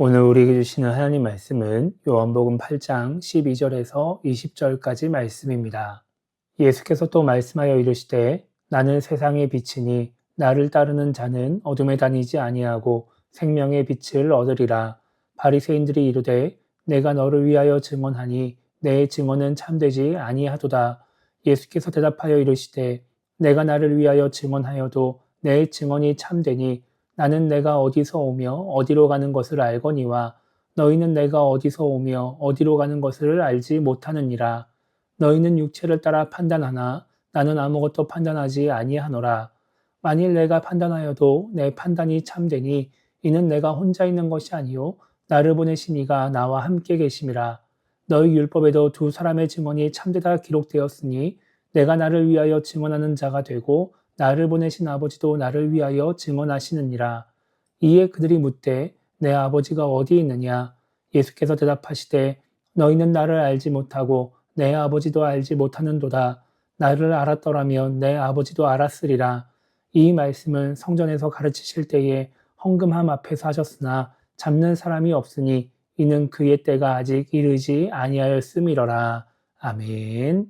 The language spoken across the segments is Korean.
오늘 우리에게 주시는 하나님 말씀은 요한복음 8장 12절에서 20절까지 말씀입니다. 예수께서 또 말씀하여 이르시되 나는 세상의 빛이니 나를 따르는 자는 어둠에 다니지 아니하고 생명의 빛을 얻으리라. 바리새인들이 이르되 내가 너를 위하여 증언하니 내 증언은 참되지 아니하도다. 예수께서 대답하여 이르시되 내가 나를 위하여 증언하여도 내 증언이 참되니 나는 내가 어디서 오며 어디로 가는 것을 알거니와 너희는 내가 어디서 오며 어디로 가는 것을 알지 못하느니라. 너희는 육체를 따라 판단하나 나는 아무것도 판단하지 아니하노라. 만일 내가 판단하여도 내 판단이 참되니 이는 내가 혼자 있는 것이 아니요 나를 보내신 이가 나와 함께 계심이라. 너희 율법에도 두 사람의 증언이 참되다 기록되었으니 내가 나를 위하여 증언하는 자가 되고 나를 보내신 아버지도 나를 위하여 증언하시느니라. 이에 그들이 묻되 내 아버지가 어디 있느냐? 예수께서 대답하시되 너희는 나를 알지 못하고 내 아버지도 알지 못하는도다. 나를 알았더라면 내 아버지도 알았으리라. 이 말씀은 성전에서 가르치실 때에 헌금함 앞에서 하셨으나 잡는 사람이 없으니 이는 그의 때가 아직 이르지 아니하였음이러라. 아멘.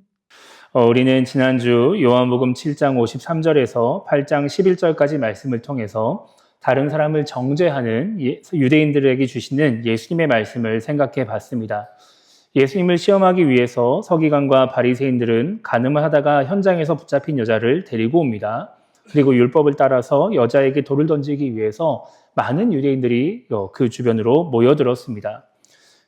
우리는 지난주 요한복음 7장 53절에서 8장 11절까지 말씀을 통해서 다른 사람을 정죄하는 유대인들에게 주시는 예수님의 말씀을 생각해 봤습니다. 예수님을 시험하기 위해서 서기관과 바리새인들은 간음을 하다가 현장에서 붙잡힌 여자를 데리고 옵니다. 그리고 율법을 따라서 여자에게 돌을 던지기 위해서 많은 유대인들이 그 주변으로 모여들었습니다.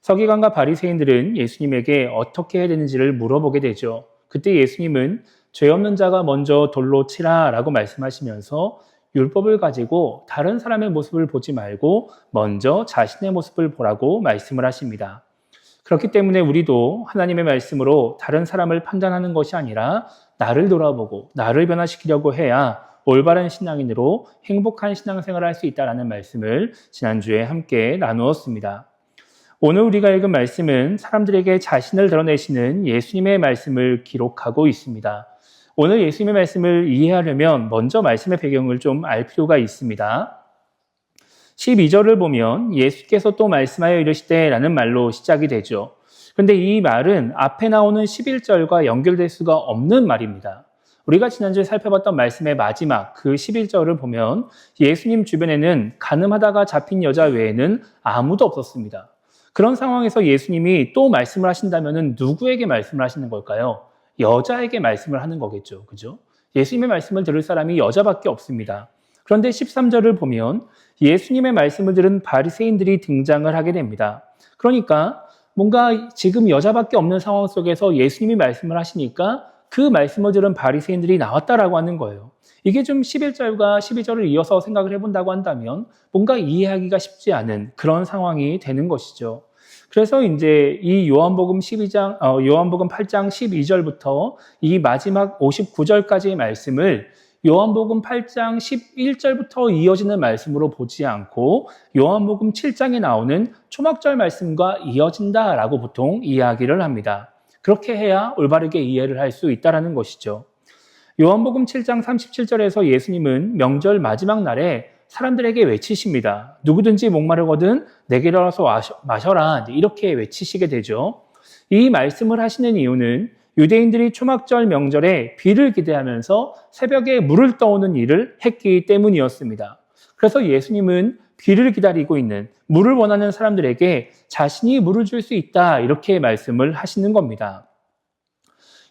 서기관과 바리새인들은 예수님에게 어떻게 해야 되는지를 물어보게 되죠. 그때 예수님은 죄 없는 자가 먼저 돌로 치라라고 말씀하시면서 율법을 가지고 다른 사람의 모습을 보지 말고 먼저 자신의 모습을 보라고 말씀을 하십니다. 그렇기 때문에 우리도 하나님의 말씀으로 다른 사람을 판단하는 것이 아니라 나를 돌아보고 나를 변화시키려고 해야 올바른 신앙인으로 행복한 신앙생활을 할 수 있다는 말씀을 지난주에 함께 나누었습니다. 오늘 우리가 읽은 말씀은 사람들에게 자신을 드러내시는 예수님의 말씀을 기록하고 있습니다. 오늘 예수님의 말씀을 이해하려면 먼저 말씀의 배경을 좀 알 필요가 있습니다. 12절을 보면 예수께서 또 말씀하여 이르시되 라는 말로 시작이 되죠. 그런데 이 말은 앞에 나오는 11절과 연결될 수가 없는 말입니다. 우리가 지난주에 살펴봤던 말씀의 마지막 그 11절을 보면 예수님 주변에는 간음하다가 잡힌 여자 외에는 아무도 없었습니다. 그런 상황에서 예수님이 또 말씀을 하신다면 누구에게 말씀을 하시는 걸까요? 여자에게 말씀을 하는 거겠죠. 그죠? 예수님의 말씀을 들을 사람이 여자밖에 없습니다. 그런데 13절을 보면 예수님의 말씀을 들은 바리새인들이 등장을 하게 됩니다. 그러니까 뭔가 지금 여자밖에 없는 상황 속에서 예수님이 말씀을 하시니까 그 말씀을 들은 바리새인들이 나왔다라고 하는 거예요. 이게 좀 11절과 12절을 이어서 생각을 해본다고 한다면 뭔가 이해하기가 쉽지 않은 그런 상황이 되는 것이죠. 그래서 이제 이 요한복음 8장 12절부터 이 마지막 59절까지의 말씀을 요한복음 8장 11절부터 이어지는 말씀으로 보지 않고 요한복음 7장에 나오는 초막절 말씀과 이어진다라고 보통 이야기를 합니다. 그렇게 해야 올바르게 이해를 할 수 있다는 것이죠. 요한복음 7장 37절에서 예수님은 명절 마지막 날에 사람들에게 외치십니다. 누구든지 목마르거든 내게로 와서 마셔라. 이렇게 외치시게 되죠. 이 말씀을 하시는 이유는 유대인들이 초막절 명절에 비를 기대하면서 새벽에 물을 떠오는 일을 했기 때문이었습니다. 그래서 예수님은 비를 기다리고 있는 물을 원하는 사람들에게 자신이 물을 줄 수 있다 이렇게 말씀을 하시는 겁니다.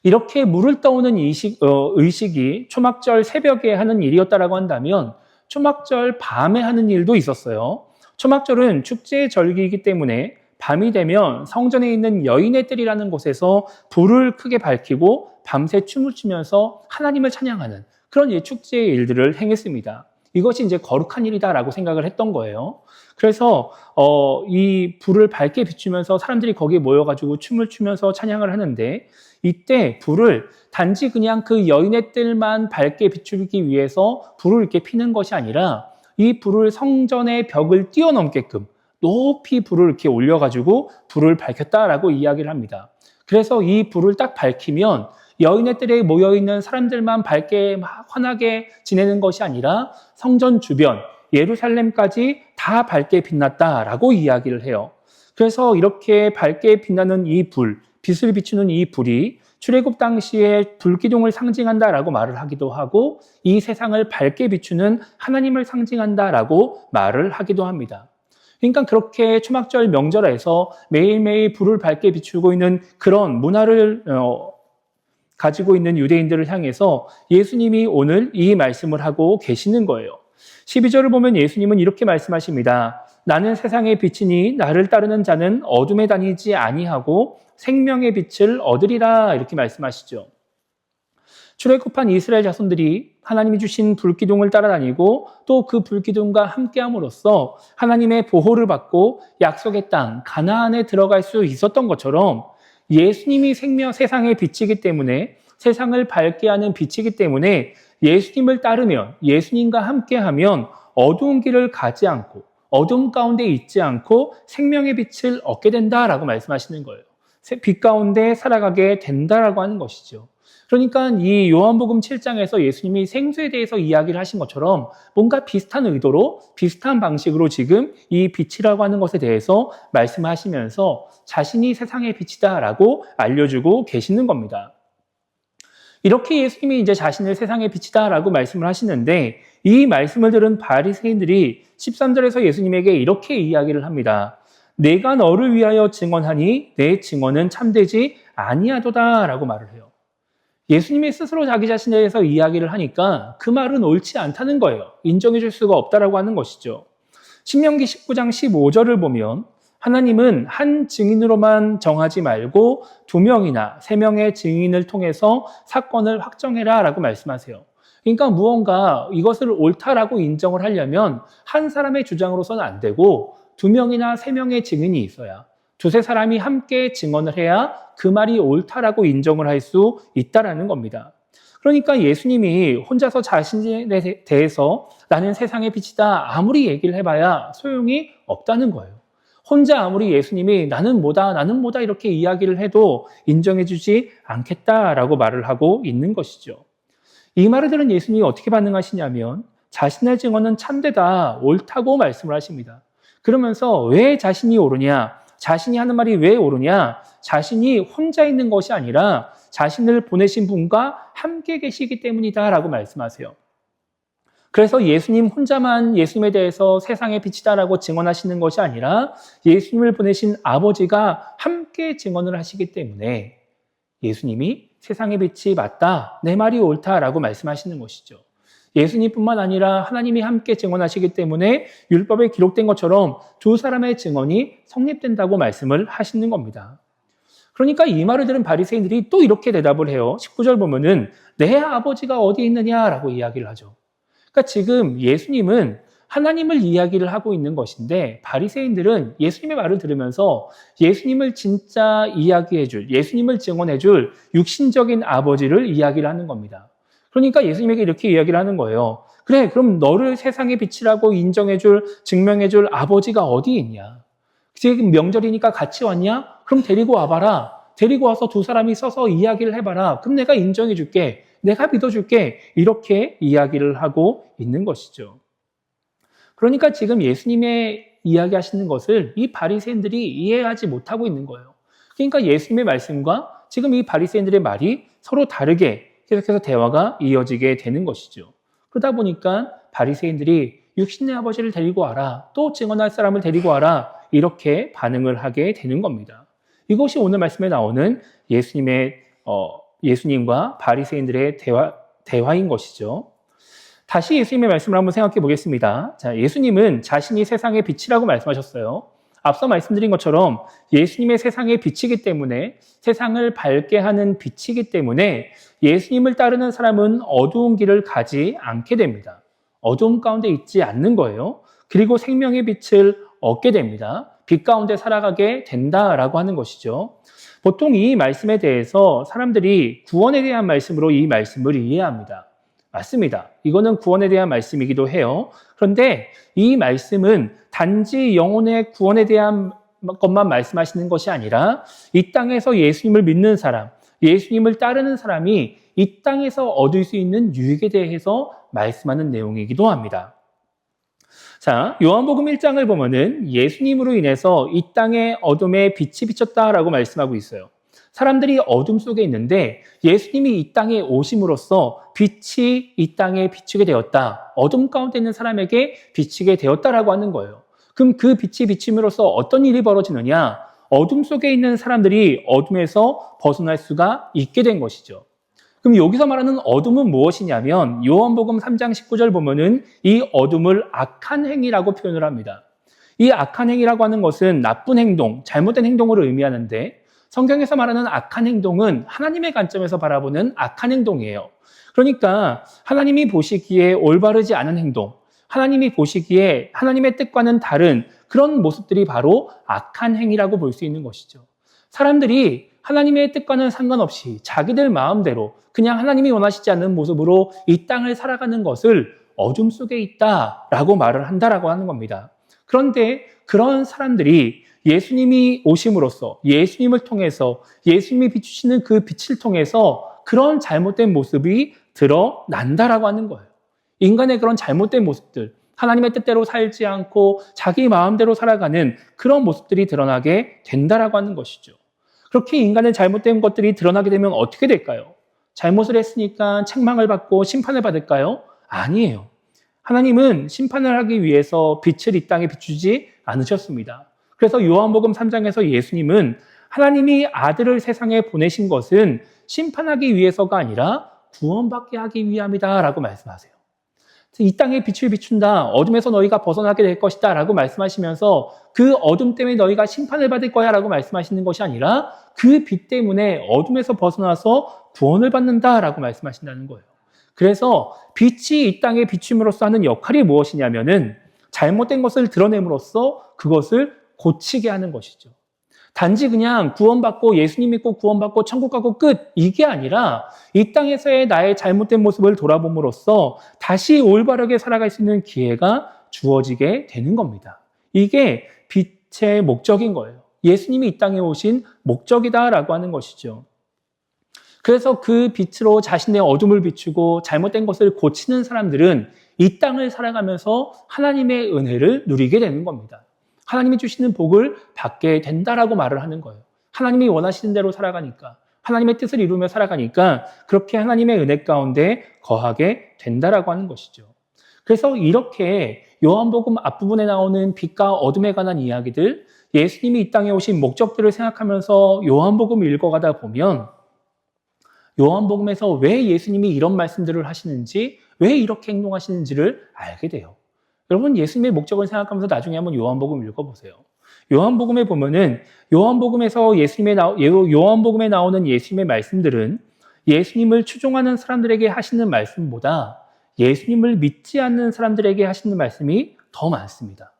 이렇게 물을 떠오는 의식이 초막절 새벽에 하는 일이었다라고 한다면 초막절 밤에 하는 일도 있었어요. 초막절은 축제의 절기이기 때문에 밤이 되면 성전에 있는 여인의 뜰이라는 곳에서 불을 크게 밝히고 밤새 춤을 추면서 하나님을 찬양하는 그런 축제의 일들을 행했습니다. 이것이 이제 거룩한 일이다라고 생각을 했던 거예요. 그래서 이 불을 밝게 비추면서 사람들이 거기에 모여가지고 춤을 추면서 찬양을 하는데 이때 불을 단지 그냥 그 여인의 뜰만 밝게 비추기 위해서 불을 이렇게 피는 것이 아니라 이 불을 성전의 벽을 뛰어넘게끔 높이 불을 이렇게 올려가지고 불을 밝혔다라고 이야기를 합니다. 그래서 이 불을 딱 밝히면 여인의 뜰에 모여있는 사람들만 밝게 환하게 지내는 것이 아니라 성전 주변 예루살렘까지 다 밝게 빛났다라고 이야기를 해요. 그래서 이렇게 밝게 빛나는 이 불, 빛을 비추는 이 불이 출애굽 당시에 불기둥을 상징한다라고 말을 하기도 하고 이 세상을 밝게 비추는 하나님을 상징한다라고 말을 하기도 합니다. 그러니까 그렇게 초막절 명절에서 매일매일 불을 밝게 비추고 있는 그런 문화를 가지고 있는 유대인들을 향해서 예수님이 오늘 이 말씀을 하고 계시는 거예요. 12절을 보면 예수님은 이렇게 말씀하십니다. 나는 세상의 빛이니 나를 따르는 자는 어둠에 다니지 아니하고 생명의 빛을 얻으리라 이렇게 말씀하시죠. 출애굽한 이스라엘 자손들이 하나님이 주신 불기둥을 따라다니고 또 그 불기둥과 함께함으로써 하나님의 보호를 받고 약속의 땅 가나안에 들어갈 수 있었던 것처럼 예수님이 세상의 빛이기 때문에 세상을 밝게 하는 빛이기 때문에 예수님을 따르면 예수님과 함께하면 어두운 길을 가지 않고 어둠 가운데 있지 않고 생명의 빛을 얻게 된다라고 말씀하시는 거예요. 빛 가운데 살아가게 된다라고 하는 것이죠. 그러니까 이 요한복음 7장에서 예수님이 생수에 대해서 이야기를 하신 것처럼 뭔가 비슷한 의도로 비슷한 방식으로 지금 이 빛이라고 하는 것에 대해서 말씀하시면서 자신이 세상의 빛이다라고 알려주고 계시는 겁니다. 이렇게 예수님이 이제 자신을 세상의 빛이다라고 말씀을 하시는데 이 말씀을 들은 바리새인들이 13절에서 예수님에게 이렇게 이야기를 합니다. 내가 너를 위하여 증언하니 내 증언은 참되지 아니하도다라고 말을 해요. 예수님이 스스로 자기 자신에 대해서 이야기를 하니까 그 말은 옳지 않다는 거예요. 인정해 줄 수가 없다라고 하는 것이죠. 신명기 19장 15절을 보면 하나님은 한 증인으로만 정하지 말고 2명이나 3명의 증인을 통해서 사건을 확정해라 라고 말씀하세요. 그러니까 무언가 이것을 옳다라고 인정을 하려면 한 사람의 주장으로서는 안 되고 2명이나 3명의 증인이 있어야 2-3사람이 함께 증언을 해야 그 말이 옳다라고 인정을 할 수 있다라는 겁니다. 그러니까 예수님이 혼자서 자신에 대해서 나는 세상의 빛이다 아무리 얘기를 해봐야 소용이 없다는 거예요. 혼자 아무리 예수님이 나는 뭐다 이렇게 이야기를 해도 인정해주지 않겠다라고 말을 하고 있는 것이죠. 이 말을 들은 예수님이 어떻게 반응하시냐면 자신의 증언은 참되다, 옳다고 말씀을 하십니다. 그러면서 왜 자신이 옳으냐, 자신이 하는 말이 왜 옳으냐, 자신이 혼자 있는 것이 아니라 자신을 보내신 분과 함께 계시기 때문이다라고 말씀하세요. 그래서 예수님 혼자만 예수님에 대해서 세상의 빛이다라고 증언하시는 것이 아니라 예수님을 보내신 아버지가 함께 증언을 하시기 때문에 예수님이 세상의 빛이 맞다, 내 말이 옳다라고 말씀하시는 것이죠. 예수님뿐만 아니라 하나님이 함께 증언하시기 때문에 율법에 기록된 것처럼 2사람의 증언이 성립된다고 말씀을 하시는 겁니다. 그러니까 이 말을 들은 바리새인들이 또 이렇게 대답을 해요. 19절 보면은 내 아버지가 어디 있느냐라고 이야기를 하죠. 그러니까 지금 예수님은 하나님을 이야기를 하고 있는 것인데 바리새인들은 예수님의 말을 들으면서 예수님을 진짜 이야기해줄, 예수님을 증언해줄 육신적인 아버지를 이야기를 하는 겁니다. 그러니까 예수님에게 이렇게 이야기를 하는 거예요. 그래, 그럼 너를 세상의 빛이라고 인정해줄, 증명해줄 아버지가 어디 있냐? 지금 명절이니까 같이 왔냐? 그럼 데리고 와봐라. 데리고 와서 2사람이 서서 이야기를 해봐라. 그럼 내가 인정해줄게. 내가 믿어줄게. 이렇게 이야기를 하고 있는 것이죠. 그러니까 지금 예수님의 이야기하시는 것을 이 바리새인들이 이해하지 못하고 있는 거예요. 그러니까 예수님의 말씀과 지금 이 바리새인들의 말이 서로 다르게 계속해서 대화가 이어지게 되는 것이죠. 그러다 보니까 바리새인들이 육신의 아버지를 데리고 와라, 또 증언할 사람을 데리고 와라, 이렇게 반응을 하게 되는 겁니다. 이것이 오늘 말씀에 나오는 예수님과 바리새인들의 대화인 것이죠. 다시 예수님의 말씀을 한번 생각해 보겠습니다. 자, 예수님은 자신이 세상의 빛이라고 말씀하셨어요. 앞서 말씀드린 것처럼 예수님의 세상의 빛이기 때문에 세상을 밝게 하는 빛이기 때문에 예수님을 따르는 사람은 어두운 길을 가지 않게 됩니다. 어두움 가운데 있지 않는 거예요. 그리고 생명의 빛을 얻게 됩니다. 빛 가운데 살아가게 된다라고 하는 것이죠. 보통 이 말씀에 대해서 사람들이 구원에 대한 말씀으로 이 말씀을 이해합니다. 맞습니다. 이거는 구원에 대한 말씀이기도 해요. 그런데 이 말씀은 단지 영혼의 구원에 대한 것만 말씀하시는 것이 아니라 이 땅에서 예수님을 믿는 사람, 예수님을 따르는 사람이 이 땅에서 얻을 수 있는 유익에 대해서 말씀하는 내용이기도 합니다. 자, 요한복음 1장을 보면은 예수님으로 인해서 이 땅에 어둠에 빛이 비쳤다라고 말씀하고 있어요. 사람들이 어둠 속에 있는데 예수님이 이 땅에 오심으로써 빛이 이 땅에 비추게 되었다. 어둠 가운데 있는 사람에게 비치게 되었다라고 하는 거예요. 그럼 그 빛이 비침으로써 어떤 일이 벌어지느냐? 어둠 속에 있는 사람들이 어둠에서 벗어날 수가 있게 된 것이죠. 그럼 여기서 말하는 어둠은 무엇이냐면 요한복음 3장 19절 보면은 이 어둠을 악한 행위라고 표현을 합니다. 이 악한 행위라고 하는 것은 나쁜 행동, 잘못된 행동을 의미하는데 성경에서 말하는 악한 행동은 하나님의 관점에서 바라보는 악한 행동이에요. 그러니까 하나님이 보시기에 올바르지 않은 행동, 하나님이 보시기에 하나님의 뜻과는 다른 그런 모습들이 바로 악한 행위라고 볼 수 있는 것이죠. 사람들이 하나님의 뜻과는 상관없이 자기들 마음대로 그냥 하나님이 원하시지 않는 모습으로 이 땅을 살아가는 것을 어둠 속에 있다라고 말을 한다라고 하는 겁니다. 그런데 그런 사람들이 예수님이 오심으로써 예수님을 통해서 예수님이 비추시는 그 빛을 통해서 그런 잘못된 모습이 드러난다라고 하는 거예요. 인간의 그런 잘못된 모습들, 하나님의 뜻대로 살지 않고 자기 마음대로 살아가는 그런 모습들이 드러나게 된다라고 하는 것이죠. 그렇게 인간의 잘못된 것들이 드러나게 되면 어떻게 될까요? 잘못을 했으니까 책망을 받고 심판을 받을까요? 아니에요. 하나님은 심판을 하기 위해서 빛을 이 땅에 비추지 않으셨습니다. 그래서 요한복음 3장에서 예수님은 하나님이 아들을 세상에 보내신 것은 심판하기 위해서가 아니라 구원받게 하기 위함이다 라고 말씀하세요. 이 땅에 빛을 비춘다. 어둠에서 너희가 벗어나게 될 것이다 라고 말씀하시면서 그 어둠 때문에 너희가 심판을 받을 거야 라고 말씀하시는 것이 아니라 그 빛 때문에 어둠에서 벗어나서 구원을 받는다 라고 말씀하신다는 거예요. 그래서 빛이 이 땅에 비춤으로써 하는 역할이 무엇이냐면은 잘못된 것을 드러냄으로써 그것을 고치게 하는 것이죠. 단지 그냥 구원받고 예수님 믿고 구원받고 천국 가고 끝 이게 아니라 이 땅에서의 나의 잘못된 모습을 돌아봄으로써 다시 올바르게 살아갈 수 있는 기회가 주어지게 되는 겁니다. 이게 빛의 목적인 거예요. 예수님이 이 땅에 오신 목적이다라고 하는 것이죠. 그래서 그 빛으로 자신의 어둠을 비추고 잘못된 것을 고치는 사람들은 이 땅을 살아가면서 하나님의 은혜를 누리게 되는 겁니다. 하나님이 주시는 복을 받게 된다라고 말을 하는 거예요. 하나님이 원하시는 대로 살아가니까, 하나님의 뜻을 이루며 살아가니까 그렇게 하나님의 은혜 가운데 거하게 된다라고 하는 것이죠. 그래서 이렇게 요한복음 앞부분에 나오는 빛과 어둠에 관한 이야기들, 예수님이 이 땅에 오신 목적들을 생각하면서 요한복음을 읽어가다 보면 요한복음에서 왜 예수님이 이런 말씀들을 하시는지, 왜 이렇게 행동하시는지를 알게 돼요. 여러분 예수님의 목적을 생각하면서 나중에 한번 요한복음 읽어보세요. 요한복음에 보면은 요한복음에 나오는 예수님의 말씀들은 예수님을 추종하는 사람들에게 하시는 말씀보다 예수님을 믿지 않는 사람들에게 하시는 말씀이 더 많습니다.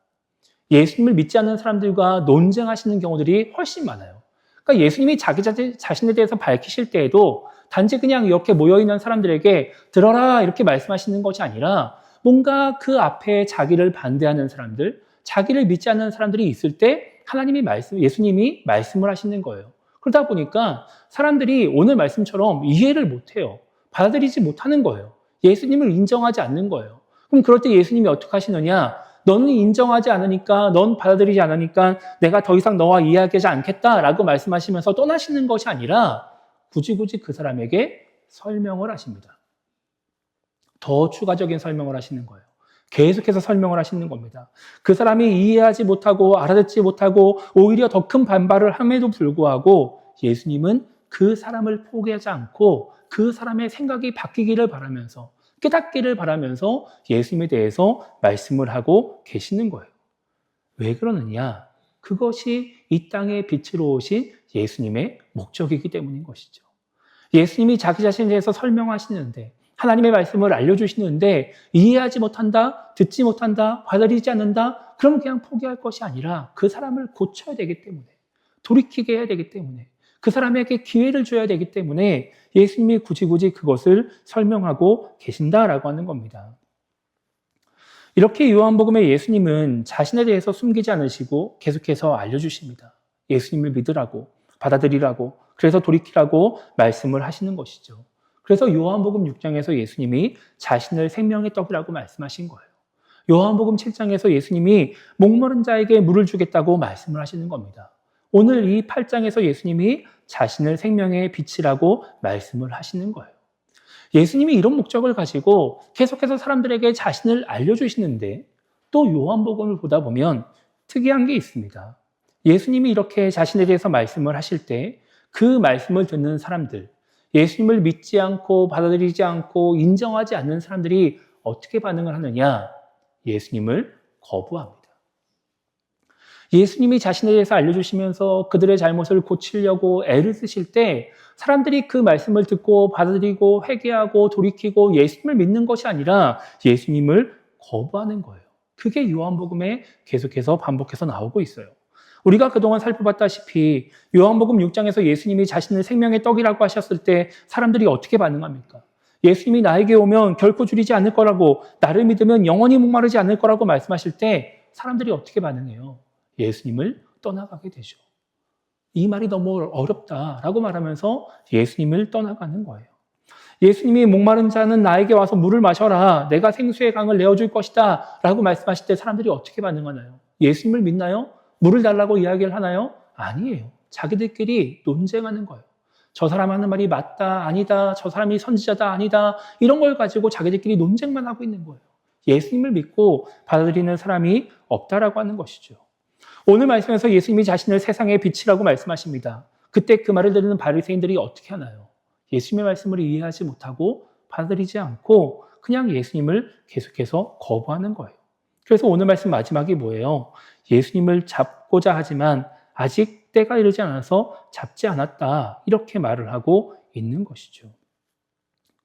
예수님을 믿지 않는 사람들과 논쟁하시는 경우들이 훨씬 많아요. 그러니까 예수님이 자기 자신에 대해서 밝히실 때에도 단지 그냥 이렇게 모여있는 사람들에게 들어라 이렇게 말씀하시는 것이 아니라 뭔가 그 앞에 자기를 반대하는 사람들, 자기를 믿지 않는 사람들이 있을 때 예수님이 말씀을 하시는 거예요. 그러다 보니까 사람들이 오늘 말씀처럼 이해를 못해요. 받아들이지 못하는 거예요. 예수님을 인정하지 않는 거예요. 그럼 그럴 때 예수님이 어떻게 하시느냐? 너는 인정하지 않으니까, 넌 받아들이지 않으니까 내가 더 이상 너와 이야기하지 않겠다라고 말씀하시면서 떠나시는 것이 아니라 굳이 그 사람에게 설명을 하십니다. 더 추가적인 설명을 하시는 거예요. 계속해서 설명을 하시는 겁니다. 그 사람이 이해하지 못하고 알아듣지 못하고 오히려 더 큰 반발을 함에도 불구하고 예수님은 그 사람을 포기하지 않고 그 사람의 생각이 바뀌기를 바라면서 깨닫기를 바라면서 예수님에 대해서 말씀을 하고 계시는 거예요. 왜 그러느냐? 그것이 이 땅에 빛으로 오신 예수님의 목적이기 때문인 것이죠. 예수님이 자기 자신에 대해서 설명하시는데 하나님의 말씀을 알려주시는데 이해하지 못한다, 듣지 못한다, 받아들이지 않는다, 그럼 그냥 포기할 것이 아니라 그 사람을 고쳐야 되기 때문에, 돌이키게 해야 되기 때문에, 그 사람에게 기회를 줘야 되기 때문에 예수님이 굳이 그것을 설명하고 계신다라고 하는 겁니다. 이렇게 요한복음의 예수님은 자신에 대해서 숨기지 않으시고 계속해서 알려주십니다. 예수님을 믿으라고, 받아들이라고, 그래서 돌이키라고 말씀을 하시는 것이죠. 그래서 요한복음 6장에서 예수님이 자신을 생명의 떡이라고 말씀하신 거예요. 요한복음 7장에서 예수님이 목마른 자에게 물을 주겠다고 말씀을 하시는 겁니다. 오늘 이 8장에서 예수님이 자신을 생명의 빛이라고 말씀을 하시는 거예요. 예수님이 이런 목적을 가지고 계속해서 사람들에게 자신을 알려주시는데 또 요한복음을 보다 보면 특이한 게 있습니다. 예수님이 이렇게 자신에 대해서 말씀을 하실 때 그 말씀을 듣는 사람들, 예수님을 믿지 않고 받아들이지 않고 인정하지 않는 사람들이 어떻게 반응을 하느냐? 예수님을 거부합니다. 예수님이 자신에 대해서 알려주시면서 그들의 잘못을 고치려고 애를 쓰실 때 사람들이 그 말씀을 듣고 받아들이고 회개하고 돌이키고 예수님을 믿는 것이 아니라 예수님을 거부하는 거예요. 그게 요한복음에 계속해서 반복해서 나오고 있어요. 우리가 그동안 살펴봤다시피 요한복음 6장에서 예수님이 자신을 생명의 떡이라고 하셨을 때 사람들이 어떻게 반응합니까? 예수님이 나에게 오면 결코 줄이지 않을 거라고, 나를 믿으면 영원히 목마르지 않을 거라고 말씀하실 때 사람들이 어떻게 반응해요? 예수님을 떠나가게 되죠. 이 말이 너무 어렵다라고 말하면서 예수님을 떠나가는 거예요. 예수님이 목마른 자는 나에게 와서 물을 마셔라. 내가 생수의 강을 내어줄 것이다. 라고 말씀하실 때 사람들이 어떻게 반응하나요? 예수님을 믿나요? 물을 달라고 이야기를 하나요? 아니에요. 자기들끼리 논쟁하는 거예요. 저 사람 하는 말이 맞다, 아니다, 저 사람이 선지자다, 아니다, 이런 걸 가지고 자기들끼리 논쟁만 하고 있는 거예요. 예수님을 믿고 받아들이는 사람이 없다라고 하는 것이죠. 오늘 말씀에서 예수님이 자신을 세상의 빛이라고 말씀하십니다. 그때 그 말을 듣는 바리새인들이 어떻게 하나요? 예수님의 말씀을 이해하지 못하고 받아들이지 않고 그냥 예수님을 계속해서 거부하는 거예요. 그래서 오늘 말씀 마지막이 뭐예요? 예수님을 잡고자 하지만 아직 때가 이르지 않아서 잡지 않았다. 이렇게 말을 하고 있는 것이죠.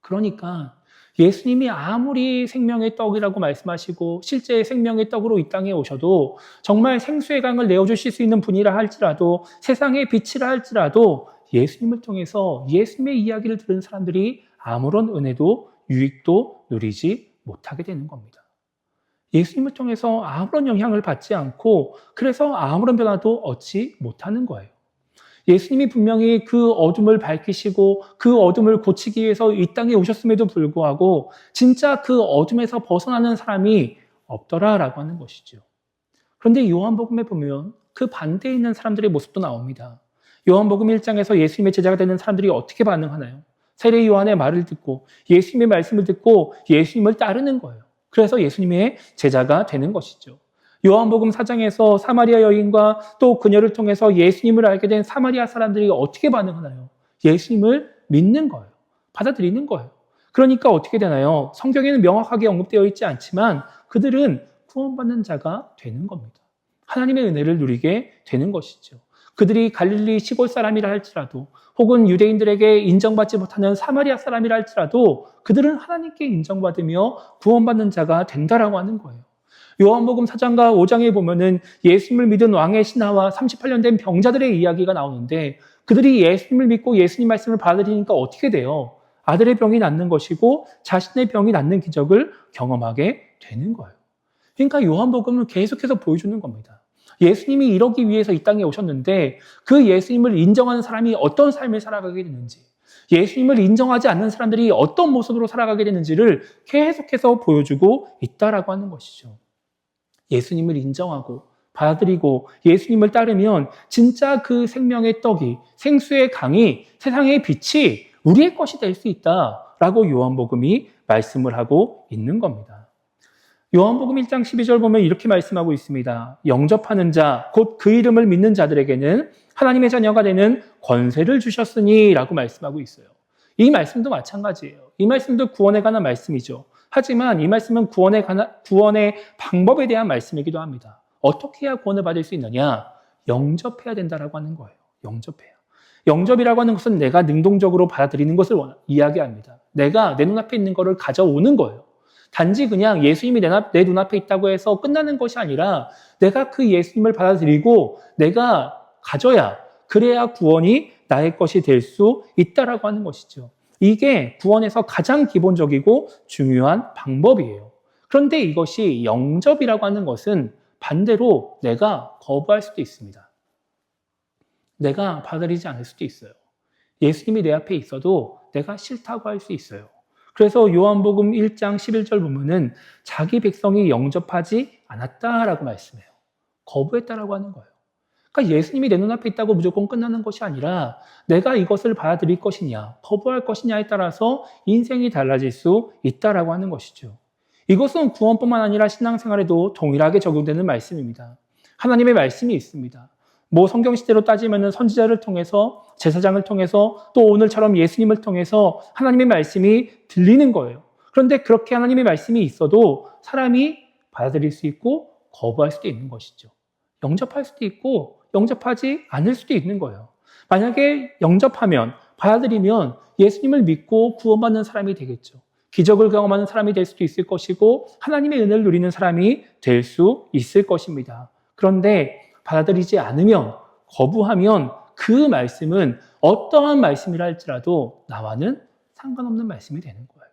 그러니까 예수님이 아무리 생명의 떡이라고 말씀하시고 실제 생명의 떡으로 이 땅에 오셔도 정말 생수의 강을 내어주실 수 있는 분이라 할지라도 세상의 빛이라 할지라도 예수님을 통해서 예수님의 이야기를 들은 사람들이 아무런 은혜도 유익도 누리지 못하게 되는 겁니다. 예수님을 통해서 아무런 영향을 받지 않고 그래서 아무런 변화도 얻지 못하는 거예요. 예수님이 분명히 그 어둠을 밝히시고 그 어둠을 고치기 위해서 이 땅에 오셨음에도 불구하고 진짜 그 어둠에서 벗어나는 사람이 없더라라고 하는 것이죠. 그런데 요한복음에 보면 그 반대에 있는 사람들의 모습도 나옵니다. 요한복음 1장에서 예수님의 제자가 되는 사람들이 어떻게 반응하나요? 세례 요한의 말을 듣고 예수님의 말씀을 듣고 예수님을 따르는 거예요. 그래서 예수님의 제자가 되는 것이죠. 요한복음 4장에서 사마리아 여인과 또 그녀를 통해서 예수님을 알게 된 사마리아 사람들이 어떻게 반응하나요? 예수님을 믿는 거예요. 받아들이는 거예요. 그러니까 어떻게 되나요? 성경에는 명확하게 언급되어 있지 않지만 그들은 구원받는 자가 되는 겁니다. 하나님의 은혜를 누리게 되는 것이죠. 그들이 갈릴리 시골 사람이라 할지라도 혹은 유대인들에게 인정받지 못하는 사마리아 사람이라 할지라도 그들은 하나님께 인정받으며 구원받는 자가 된다라고 하는 거예요. 요한복음 4장과 5장에 보면은 예수님을 믿은 왕의 신하와 38년 된 병자들의 이야기가 나오는데 그들이 예수님을 믿고 예수님 말씀을 받아들이니까 어떻게 돼요? 아들의 병이 낫는 것이고 자신의 병이 낫는 기적을 경험하게 되는 거예요. 그러니까 요한복음은 계속해서 보여주는 겁니다. 예수님이 이러기 위해서 이 땅에 오셨는데 그 예수님을 인정하는 사람이 어떤 삶을 살아가게 되는지, 예수님을 인정하지 않는 사람들이 어떤 모습으로 살아가게 되는지를 계속해서 보여주고 있다라고 하는 것이죠. 예수님을 인정하고 받아들이고 예수님을 따르면 진짜 그 생명의 떡이, 생수의 강이, 세상의 빛이 우리의 것이 될 수 있다라고 요한복음이 말씀을 하고 있는 겁니다. 요한복음 1장 12절 보면 이렇게 말씀하고 있습니다. 영접하는 자, 곧 그 이름을 믿는 자들에게는 하나님의 자녀가 되는 권세를 주셨으니 라고 말씀하고 있어요. 이 말씀도 마찬가지예요. 이 말씀도 구원에 관한 말씀이죠. 하지만 이 말씀은 구원의 방법에 대한 말씀이기도 합니다. 어떻게 해야 구원을 받을 수 있느냐? 영접해야 된다라고 하는 거예요. 영접해야. 영접이라고 하는 것은 내가 능동적으로 받아들이는 것을 이야기합니다. 내가 내 눈앞에 있는 것을 가져오는 거예요. 단지 그냥 예수님이 내 눈앞에 있다고 해서 끝나는 것이 아니라 내가 그 예수님을 받아들이고 내가 가져야, 그래야 구원이 나의 것이 될 수 있다라고 하는 것이죠. 이게 구원에서 가장 기본적이고 중요한 방법이에요. 그런데 이것이 영접이라고 하는 것은 반대로 내가 거부할 수도 있습니다. 내가 받아들이지 않을 수도 있어요. 예수님이 내 앞에 있어도 내가 싫다고 할 수 있어요. 그래서 요한복음 1장 11절 보면은 자기 백성이 영접하지 않았다라고 말씀해요. 거부했다라고 하는 거예요. 그러니까 예수님이 내 눈앞에 있다고 무조건 끝나는 것이 아니라 내가 이것을 받아들일 것이냐, 거부할 것이냐에 따라서 인생이 달라질 수 있다라고 하는 것이죠. 이것은 구원뿐만 아니라 신앙생활에도 동일하게 적용되는 말씀입니다. 하나님의 말씀이 있습니다. 뭐 성경 시대로 따지면 선지자를 통해서, 제사장을 통해서, 또 오늘처럼 예수님을 통해서 하나님의 말씀이 들리는 거예요. 그런데 그렇게 하나님의 말씀이 있어도 사람이 받아들일 수 있고 거부할 수도 있는 것이죠. 영접할 수도 있고 영접하지 않을 수도 있는 거예요. 만약에 영접하면, 받아들이면 예수님을 믿고 구원받는 사람이 되겠죠. 기적을 경험하는 사람이 될 수도 있을 것이고 하나님의 은혜를 누리는 사람이 될 수 있을 것입니다. 그런데 받아들이지 않으면, 거부하면 그 말씀은 어떠한 말씀이라 할지라도 나와는 상관없는 말씀이 되는 거예요.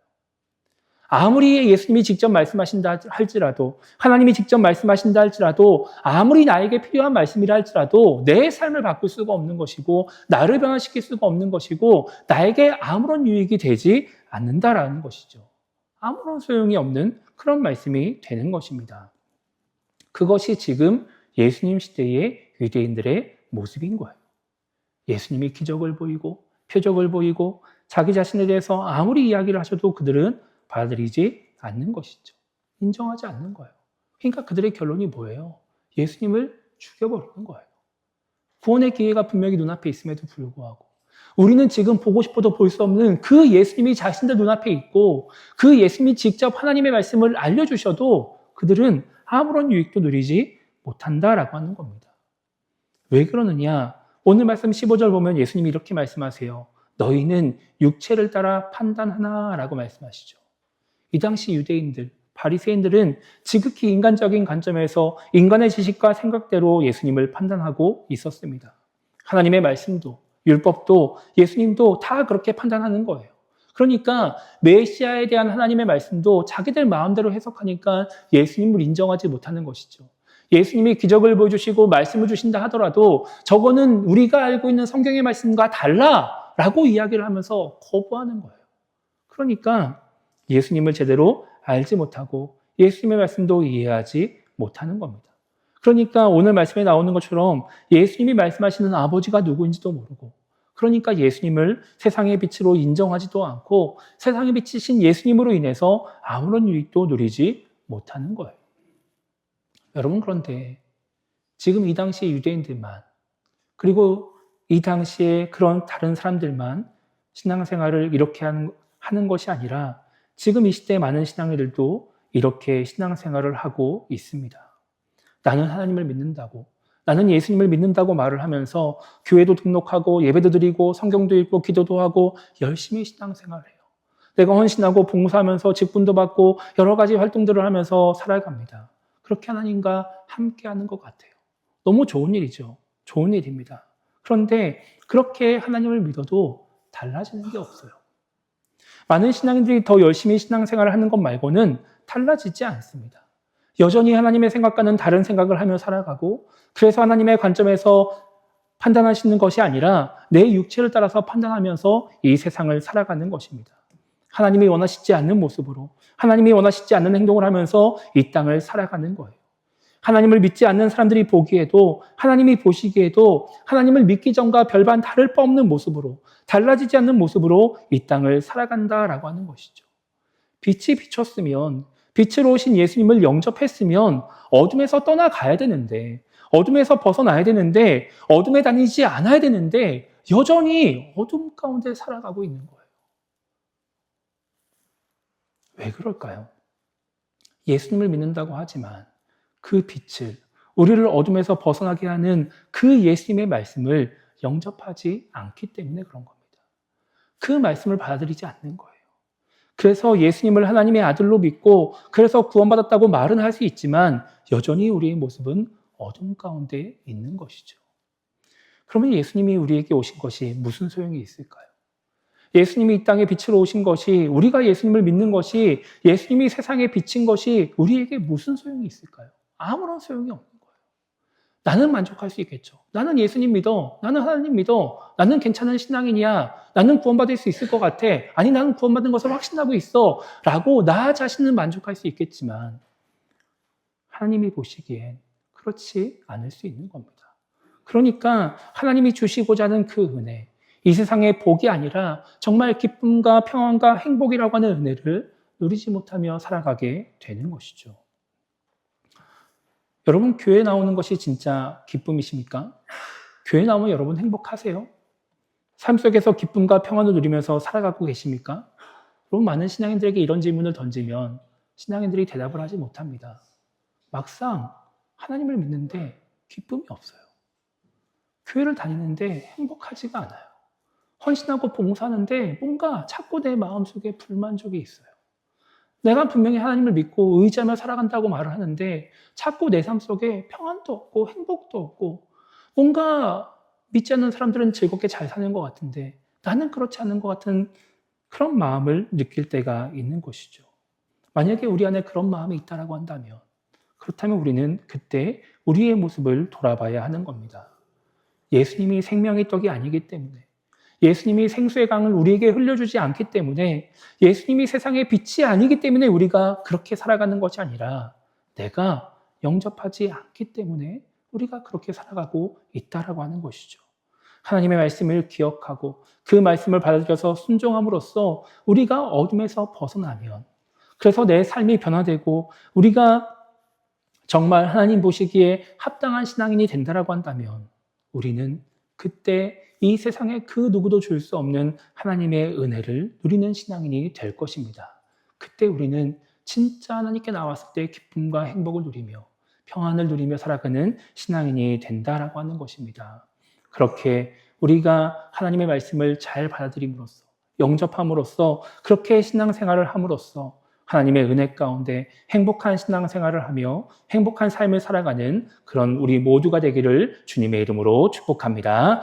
아무리 예수님이 직접 말씀하신다 할지라도, 하나님이 직접 말씀하신다 할지라도, 아무리 나에게 필요한 말씀이라 할지라도 내 삶을 바꿀 수가 없는 것이고 나를 변화시킬 수가 없는 것이고 나에게 아무런 유익이 되지 않는다라는 것이죠. 아무런 소용이 없는 그런 말씀이 되는 것입니다. 그것이 지금 예수님 시대의 유대인들의 모습인 거예요. 예수님이 기적을 보이고 표적을 보이고 자기 자신에 대해서 아무리 이야기를 하셔도 그들은 받아들이지 않는 것이죠. 인정하지 않는 거예요. 그러니까 그들의 결론이 뭐예요? 예수님을 죽여버리는 거예요. 구원의 기회가 분명히 눈앞에 있음에도 불구하고 우리는 지금 보고 싶어도 볼 수 없는 그 예수님이 자신들 눈앞에 있고 그 예수님이 직접 하나님의 말씀을 알려주셔도 그들은 아무런 유익도 누리지 못한다라고 하는 겁니다. 왜 그러느냐? 오늘 말씀 15절 보면 예수님이 이렇게 말씀하세요. 너희는 육체를 따라 판단하나라고 말씀하시죠. 이 당시 유대인들, 바리새인들은 지극히 인간적인 관점에서 인간의 지식과 생각대로 예수님을 판단하고 있었습니다. 하나님의 말씀도, 율법도, 예수님도 다 그렇게 판단하는 거예요. 그러니까 메시아에 대한 하나님의 말씀도 자기들 마음대로 해석하니까 예수님을 인정하지 못하는 것이죠. 예수님이 기적을 보여주시고 말씀을 주신다 하더라도 저거는 우리가 알고 있는 성경의 말씀과 달라라고 이야기를 하면서 거부하는 거예요. 그러니까 예수님을 제대로 알지 못하고 예수님의 말씀도 이해하지 못하는 겁니다. 그러니까 오늘 말씀에 나오는 것처럼 예수님이 말씀하시는 아버지가 누구인지도 모르고 그러니까 예수님을 세상의 빛으로 인정하지도 않고 세상의 빛이신 예수님으로 인해서 아무런 유익도 누리지 못하는 거예요. 여러분 그런데 지금 이 당시의 유대인들만 그리고 이 당시에 그런 다른 사람들만 신앙생활을 이렇게 하는 것이 아니라 지금 이 시대의 많은 신앙인들도 이렇게 신앙생활을 하고 있습니다. 나는 하나님을 믿는다고, 나는 예수님을 믿는다고 말을 하면서 교회도 등록하고 예배도 드리고 성경도 읽고 기도도 하고 열심히 신앙생활을 해요. 내가 헌신하고 봉사하면서 직분도 받고 여러 가지 활동들을 하면서 살아갑니다. 그렇게 하나님과 함께하는 것 같아요. 너무 좋은 일이죠. 좋은 일입니다. 그런데 그렇게 하나님을 믿어도 달라지는 게 없어요. 많은 신앙인들이 더 열심히 신앙생활을 하는 것 말고는 달라지지 않습니다. 여전히 하나님의 생각과는 다른 생각을 하며 살아가고 그래서 하나님의 관점에서 판단하시는 것이 아니라 내 육체를 따라서 판단하면서 이 세상을 살아가는 것입니다. 하나님이 원하시지 않는 모습으로 하나님이 원하시지 않는 행동을 하면서 이 땅을 살아가는 거예요. 하나님을 믿지 않는 사람들이 보기에도 하나님이 보시기에도 하나님을 믿기 전과 별반 다를 바 없는 모습으로 달라지지 않는 모습으로 이 땅을 살아간다라고 하는 것이죠. 빛이 비쳤으면 빛으로 오신 예수님을 영접했으면 어둠에서 떠나가야 되는데 어둠에서 벗어나야 되는데 어둠에 다니지 않아야 되는데 여전히 어둠 가운데 살아가고 있는 거예요. 왜 그럴까요? 예수님을 믿는다고 하지만 그 빛을 우리를 어둠에서 벗어나게 하는 그 예수님의 말씀을 영접하지 않기 때문에 그런 겁니다. 그 말씀을 받아들이지 않는 거예요. 그래서 예수님을 하나님의 아들로 믿고 그래서 구원받았다고 말은 할 수 있지만 여전히 우리의 모습은 어둠 가운데 있는 것이죠. 그러면 예수님이 우리에게 오신 것이 무슨 소용이 있을까요? 예수님이 이 땅에 빛으로 오신 것이 우리가 예수님을 믿는 것이 예수님이 세상에 비친 것이 우리에게 무슨 소용이 있을까요? 아무런 소용이 없는 거예요. 나는 만족할 수 있겠죠. 나는 예수님 믿어. 나는 하나님 믿어. 나는 괜찮은 신앙인이야. 나는 구원받을 수 있을 것 같아. 아니, 나는 구원받은 것을 확신하고 있어. 라고 나 자신은 만족할 수 있겠지만 하나님이 보시기엔 그렇지 않을 수 있는 겁니다. 그러니까 하나님이 주시고자 하는 그 은혜, 이 세상의 복이 아니라 정말 기쁨과 평안과 행복이라고 하는 은혜를 누리지 못하며 살아가게 되는 것이죠. 여러분, 교회 나오는 것이 진짜 기쁨이십니까? 교회 나오면 여러분 행복하세요? 삶 속에서 기쁨과 평안을 누리면서 살아가고 계십니까? 여러분, 많은 신앙인들에게 이런 질문을 던지면 신앙인들이 대답을 하지 못합니다. 막상 하나님을 믿는데 기쁨이 없어요. 교회를 다니는데 행복하지가 않아요. 헌신하고 봉사하는데 뭔가 자꾸 내 마음속에 불만족이 있어요. 내가 분명히 하나님을 믿고 의지하며 살아간다고 말을 하는데 자꾸 내 삶 속에 평안도 없고 행복도 없고 뭔가 믿지 않는 사람들은 즐겁게 잘 사는 것 같은데 나는 그렇지 않은 것 같은 그런 마음을 느낄 때가 있는 것이죠. 만약에 우리 안에 그런 마음이 있다고 한다면 그렇다면 우리는 그때 우리의 모습을 돌아봐야 하는 겁니다. 예수님이 생명의 떡이 아니기 때문에 예수님이 생수의 강을 우리에게 흘려주지 않기 때문에 예수님이 세상의 빛이 아니기 때문에 우리가 그렇게 살아가는 것이 아니라 내가 영접하지 않기 때문에 우리가 그렇게 살아가고 있다라고 하는 것이죠. 하나님의 말씀을 기억하고 그 말씀을 받아들여서 순종함으로써 우리가 어둠에서 벗어나면 그래서 내 삶이 변화되고 우리가 정말 하나님 보시기에 합당한 신앙인이 된다라고 한다면 우리는 그때 이 세상에 그 누구도 줄 수 없는 하나님의 은혜를 누리는 신앙인이 될 것입니다. 그때 우리는 진짜 하나님께 나왔을 때 기쁨과 행복을 누리며 평안을 누리며 살아가는 신앙인이 된다라고 하는 것입니다. 그렇게 우리가 하나님의 말씀을 잘 받아들임으로써 영접함으로써 그렇게 신앙생활을 함으로써 하나님의 은혜 가운데 행복한 신앙생활을 하며 행복한 삶을 살아가는 그런 우리 모두가 되기를 주님의 이름으로 축복합니다.